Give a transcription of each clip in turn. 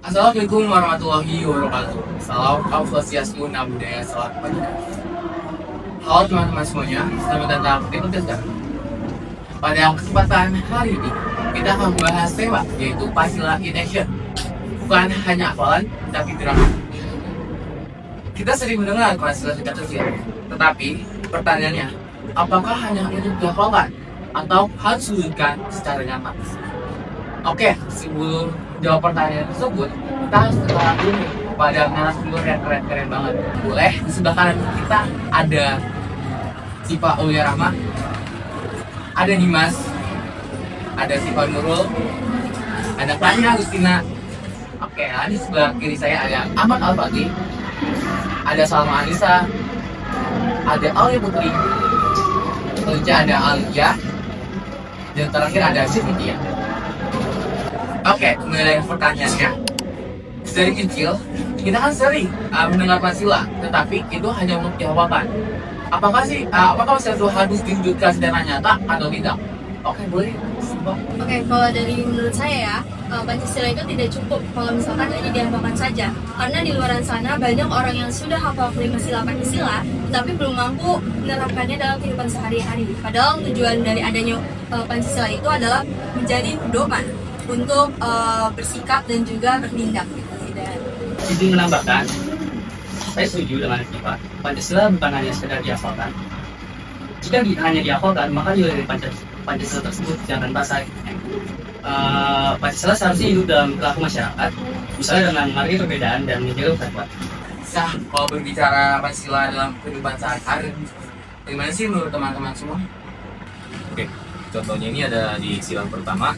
Assalamualaikum warahmatullahi wabarakatuh. Salam Swastiastu, Namo Buddhaya, salam kebajikan. Halo teman-teman semuanya, selamat datang di podcast kami. Pada kesempatan hari ini, kita akan membahas tema yaitu Pancasila in Action. Bukan hanya hafalan, tapi drama. Kita sering mendengar Pancasila sejak kecil, tetapi pertanyaannya, apakah hanya untuk dihafalkan atau harus diwujudkan secara nyata? Oke, sebelum jawab pertanyaan tersebut, kita harus kenalan dulu pada narasumber yang keren-keren banget. Boleh, di sebelah kanan kita ada Sipa Aulia Rahma, ada Dimas, ada Sipa Nurul, ada Tanya Agustina. Oke, di sebelah kiri saya ada Ahmad Al-Fatih, ada Salma Anissa, ada Aulia Putri, selanjutnya ada Alia, dan terakhir ada Cynthia. Oke, mulai dari pertanyaannya. Dari kecil, kita kan sering mendengar Pancasila, tetapi itu hanya untuk dihafalkan. Apakah Pancasila itu harus diwujudkan secara nyata atau tidak? Oke, boleh. Oke, kalau dari menurut saya ya, Pancasila itu tidak cukup kalau misalkan hanya dihafalkan saja. Karena di luar sana banyak orang yang sudah hafal kelima sila Pancasila, tetapi belum mampu menerapkannya dalam kehidupan sehari-hari. Padahal tujuan dari adanya Pancasila itu adalah menjadi pedoman untuk bersikap dan juga bertindak. Izin menambahkan, saya setuju dengan Sipa. Pancasila bukan hanya sekedar dihafalkan. Jika hanya dihafalkan, maka nilai Pancasila tersebut jangan basah. Pancasila seharusnya hidup dalam perilaku masyarakat, misalnya dengan menghargai perbedaan dan menjaga persatuan. Kalau berbicara Pancasila dalam kehidupan sehari-hari, bagaimana sih menurut teman-teman semua? Oke, contohnya ini ada di sila pertama,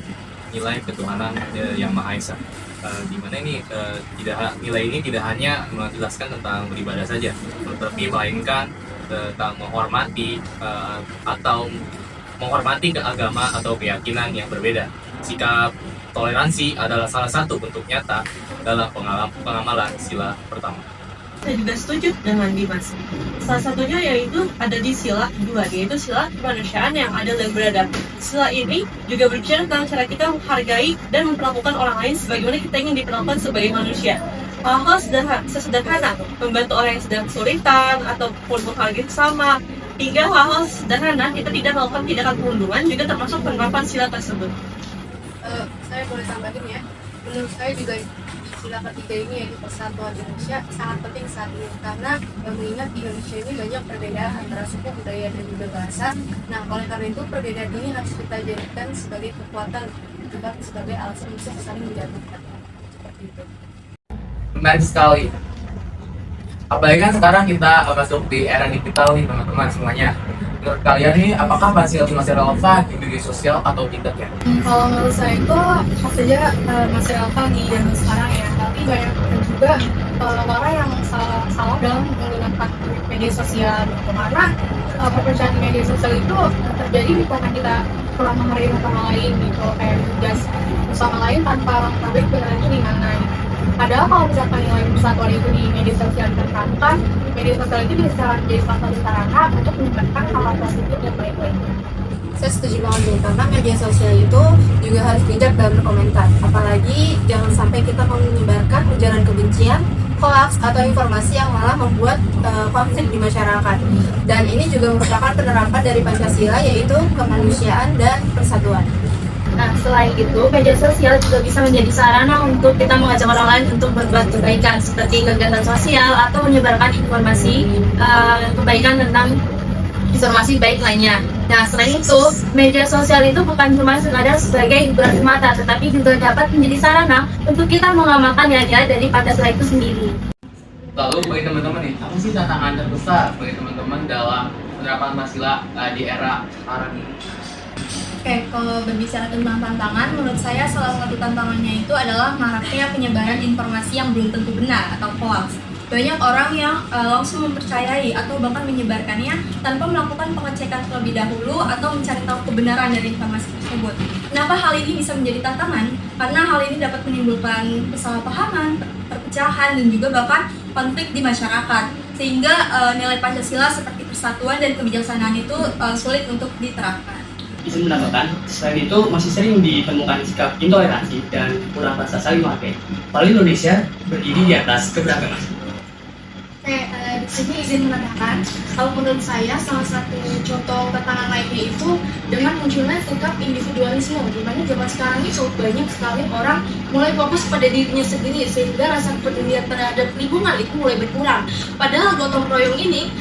nilai ketuhanan yang Maha Esa. Di mana ini nilai ini tidak hanya menjelaskan tentang beribadah saja, tetapi melainkan tentang menghormati ke agama atau keyakinan yang berbeda. Sikap toleransi adalah salah satu bentuk nyata dalam pengamalan sila pertama. Saya juga setuju dengan Dimas. Salah satunya yaitu ada di sila kedua, yaitu sila kemanusiaan yang adil dan beradab. Sila ini juga berbicara tentang cara kita menghargai dan memperlakukan orang lain sebagaimana kita ingin diperlakukan sebagai manusia. Hal-hal sesederhana, membantu orang yang sedang kesulitan ataupun menghargai sesama, hingga hal-hal sederhana kita tidak melakukan tindakan perundungan juga termasuk penerapan sila tersebut. Saya boleh tambahin ya, menurut saya juga sila ketiga ini yaitu persatuan Indonesia sangat penting saat ini karena yang mengingat di Indonesia ini banyak perbedaan antara suku, budaya, dan juga bahasa. Nah, oleh karena itu perbedaan ini harus kita jadikan sebagai kekuatan, bukan sebagai alasan untuk saling menjatuhkan. Seperti itu. Menarik sekali. Apalagi kan sekarang kita masuk di era digital nih teman-teman semuanya. Menurut kalian nih, apakah Pancasila itu masih relevan di media sosial atau tidak ya? Kalau menurut saya itu saja masih relevan di zaman sekarang ya, tapi banyak juga orang yang salah dalam menggunakan media sosial gitu. Karena perpecahan di media sosial itu terjadi karena kita kurang menghargai orang lain gitu, kayak tugas bersama lain tanpa mengetahui kebenarannya di mana gitu. Padahal kalau misalkan nilai persatuan itu di media sosial ditekankan, media sosial itu bisa menjadi salah satu sarana untuk menyebarkan hal-hal positif dan baik lainnya. Saya setuju banget nih, karena media sosial itu juga harus bijak dalam berkomentar. Apalagi jangan sampai kita menyebarkan ujaran kebencian, hoax, atau informasi yang malah membuat konflik di masyarakat. Dan ini juga merupakan penerapan dari Pancasila, yaitu kemanusiaan dan persatuan. Nah, selain itu, media sosial juga bisa menjadi sarana untuk kita mengajak orang lain untuk berbuat kebaikan, seperti kegiatan sosial atau menyebarkan informasi kebaikan tentang informasi baik lainnya. Nah, selain itu, media sosial itu bukan cuma sekadar sebagai hiburan semata, tetapi juga dapat menjadi sarana untuk kita mengamalkan nilai-nilai dari Pancasila itu sendiri. Lalu bagi teman-teman nih, apa sih tantangan terbesar bagi teman-teman dalam penerapan Pancasila di era sekarang ini? Oke, kalau berbicara tentang tantangan, menurut saya salah satu tantangannya itu adalah maraknya penyebaran informasi yang belum tentu benar atau hoax. Banyak orang yang langsung mempercayai atau bahkan menyebarkannya tanpa melakukan pengecekan terlebih dahulu atau mencari tahu kebenaran dari informasi tersebut. Kenapa hal ini bisa menjadi tantangan? Karena hal ini dapat menimbulkan kesalahpahaman, perpecahan, dan juga bahkan konflik di masyarakat. Sehingga nilai Pancasila seperti persatuan dan kebijaksanaan itu sulit untuk diterapkan. izin menambahkan, selain itu masih sering ditemukan sikap intoleransi dan kurang rasa saling menghargai. Padahal Indonesia berdiri di atas keberagaman. Di sini izin menambahkan, kalau menurut saya salah satu contoh tantangan lainnya itu dengan munculnya sikap individualisme, di mana zaman sekarang ini banyak sekali orang mulai fokus pada dirinya sendiri sehingga rasa kepedulian terhadap lingkungan itu mulai berkurang. Padahal gotong royong ini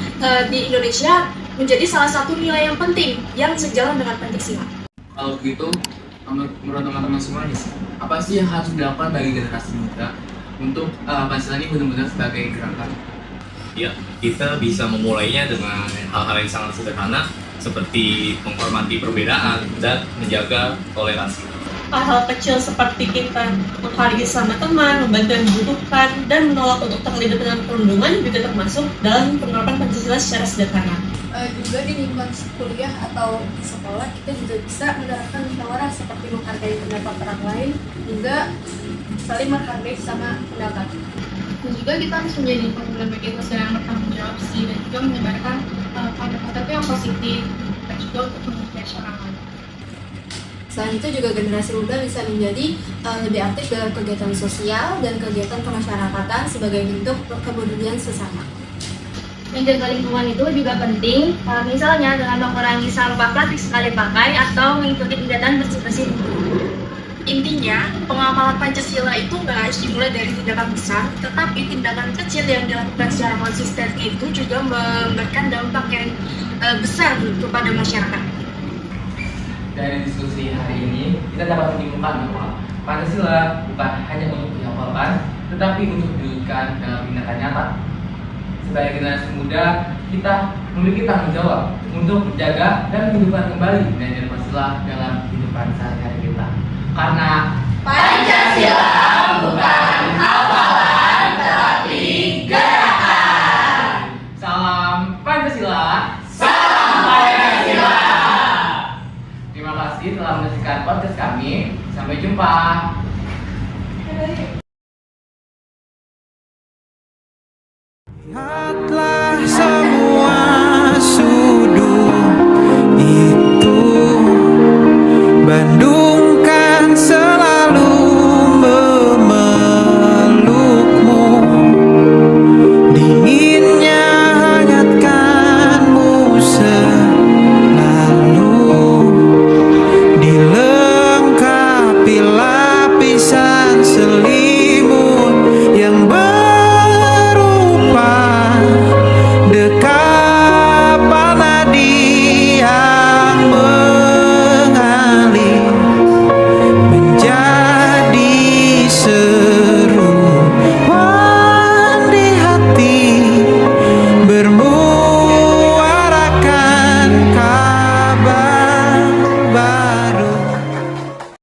di Indonesia menjadi salah satu nilai yang penting yang sejalan dengan Pancasila. Kalau begitu, menurut teman-teman semua nih, apa sih yang harus dilakukan bagi generasi muda untuk Pancasila ini benar-benar sebagai gerakan? Ya, kita bisa memulainya dengan hal-hal yang sangat sederhana seperti menghormati perbedaan dan menjaga toleransi. Hal-hal kecil seperti kita menghargai sama teman, membantu yang membutuhkan, dan menolak untuk terlibat dengan perundungan juga termasuk dalam penerapan Pancasila secara sederhana. Juga di lingkungan kuliah atau di sekolah kita juga bisa menerapkan musyawarah seperti menghargai pendapat orang lain, juga saling menghargai sama pendapat. Dan juga kita harus menjadi pengguna media sosial yang bertanggung jawab sih, dan juga menyebarkan kata-kata yang positif dan juga untuk menginspirasi orang lain. Selain itu juga generasi muda bisa menjadi lebih aktif dalam kegiatan sosial dan kegiatan kemasyarakatan sebagai bentuk kepedulian sesama. Menjaga lingkungan itu juga penting, misalnya dengan mengurangi sampah plastik sekali pakai atau mengikuti kegiatan bersih-bersih. Intinya, pengamalan Pancasila itu nggak harus dimulai dari tindakan besar, tetapi tindakan kecil yang dilakukan secara konsisten itu juga memberikan dampak yang besar kepada masyarakat. Dari diskusi hari ini, kita dapat menyimpulkan bahwa Pancasila bukan hanya untuk dihafalkan, tetapi untuk diwujudkan dalam tindakan nyata. Sebagai generasi muda, kita memiliki tanggung jawab untuk menjaga dan menghidupkan kembali nilai Pancasila dalam kehidupan sehari-hari kita. Karena Pancasila bukan hafalan tetapi gerakan. Salam Pancasila. Salam Pancasila. Terima kasih telah menyaksikan podcast kami. Sampai jumpa.